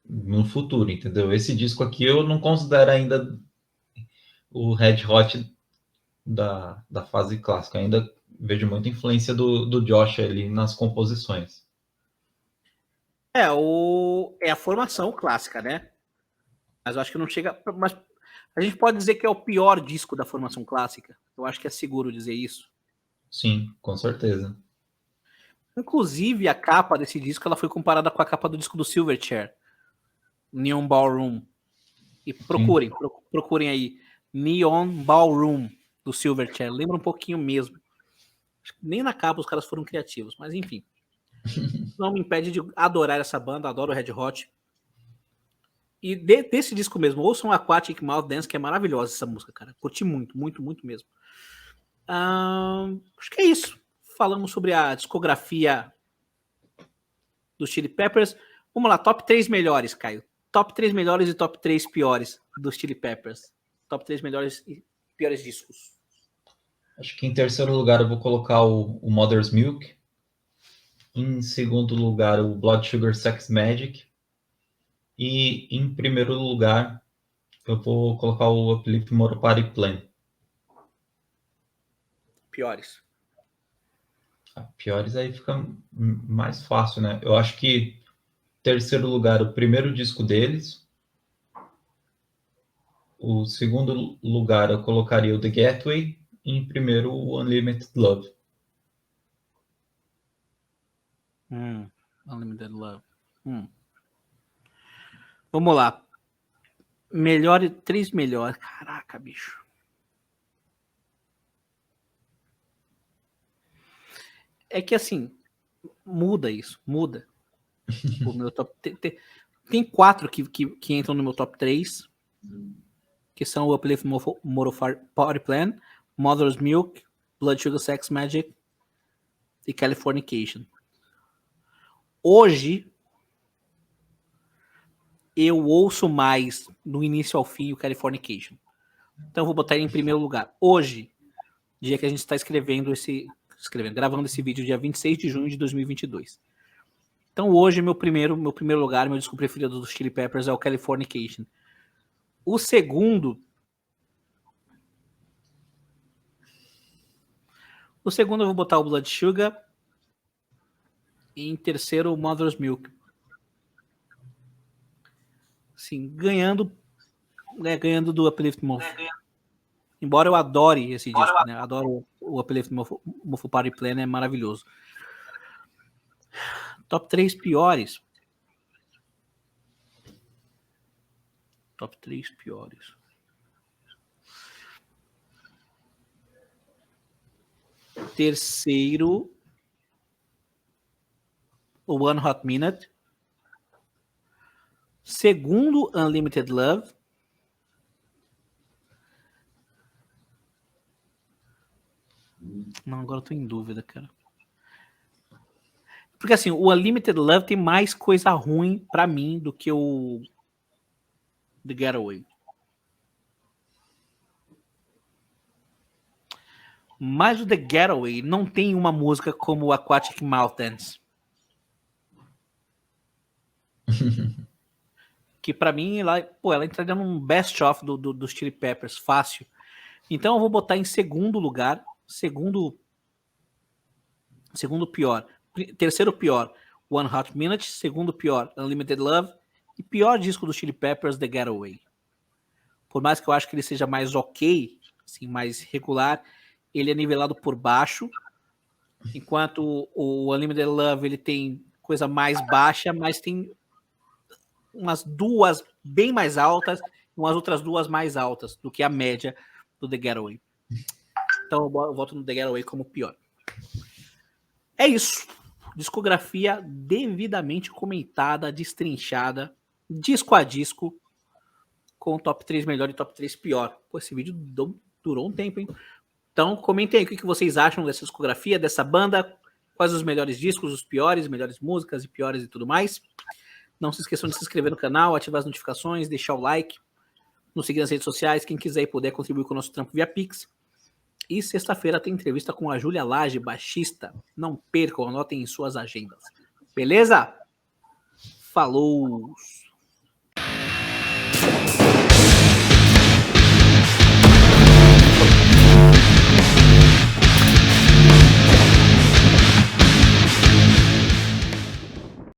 no futuro, entendeu? Esse disco aqui eu não considero ainda o Red Hot da fase clássica. Ainda vejo muita influência do Josh ali nas composições. É a formação clássica, né? Mas eu acho que não chega. Mas a gente pode dizer que é o pior disco da formação clássica. Eu acho que é seguro dizer isso. Sim, com certeza. Inclusive, a capa desse disco ela foi comparada com a capa do disco do Silverchair, Neon Ballroom. E Sim. procurem aí, Neon Ballroom do Silverchair. Lembra um pouquinho mesmo. Nem na capa os caras foram criativos, mas enfim. Não me impede de adorar essa banda, adoro o Red Hot. E desse disco mesmo, ouçam Aquatic Mouth Dance, que é maravilhosa essa música, cara. Curti muito, muito, muito mesmo. Acho que é isso. Falamos sobre a discografia do Chili Peppers. Vamos lá, top 3 melhores, Caio. Top 3 melhores e top 3 piores dos Chili Peppers. Top 3 melhores e piores discos. Acho que em terceiro lugar eu vou colocar o Mother's Milk. Em segundo lugar, o Blood Sugar Sex Magic. E em primeiro lugar, eu vou colocar o Uplift Motor Party Plan. Piores. Piores aí fica mais fácil, né? Eu acho que terceiro lugar, o primeiro disco deles. O segundo lugar, eu colocaria o The Gateway. E em primeiro, o Unlimited Love. Unlimited Love. Vamos lá. Três melhores. Caraca, bicho. É que assim, muda isso, muda. O meu top. Tem 4 que entram no meu top 3, que são o Uplift Motor Party Plan, Mother's Milk, Blood Sugar Sex Magic e Californication. Hoje, eu ouço mais do início ao fim o Californication. Então eu vou botar ele em primeiro lugar. Hoje, dia que a gente está gravando esse vídeo, dia 26 de junho de 2022. Então hoje, meu primeiro lugar, meu disco preferido dos Chili Peppers é o Californication. O segundo eu vou botar o Blood Sugar. E em terceiro, o Mother's Milk. Sim, ganhando do Uplift Moth. Embora eu adore esse disco, né? Adoro o Uplift Moth Party Plan, é maravilhoso. Top 3 piores. Top 3 piores. Terceiro, o One Hot Minute. Segundo, Unlimited Love. Não, agora eu tô em dúvida, cara. Porque assim, o Unlimited Love tem mais coisa ruim pra mim do que o The Getaway. Mas o The Getaway não tem uma música como o Aquatic Mountains. Que pra mim, ela entraria num best-of dos Chili Peppers, fácil. Então eu vou botar em segundo lugar, segundo pior, terceiro pior, One Hot Minute, segundo pior, Unlimited Love, e pior disco do Chili Peppers, The Getaway. Por mais que eu acho que ele seja mais ok, assim, mais regular, ele é nivelado por baixo, enquanto o Unlimited Love ele tem coisa mais baixa, mas tem umas duas bem mais altas e umas outras duas mais altas do que a média do The Getaway. Então eu voto no The Getaway como pior. É isso. Discografia devidamente comentada, destrinchada, disco a disco, com o top 3 melhor e top 3 pior. Pô, esse vídeo durou um tempo, hein? Então comentem aí o que vocês acham dessa discografia, dessa banda, quais os melhores discos, os piores, melhores músicas e piores e tudo mais. Não se esqueçam de se inscrever no canal, ativar as notificações, deixar o like, nos seguir nas redes sociais, quem quiser e puder contribuir com o nosso trampo via Pix. E sexta-feira tem entrevista com a Júlia Lage, baixista. Não percam, anotem em suas agendas. Beleza? Falou!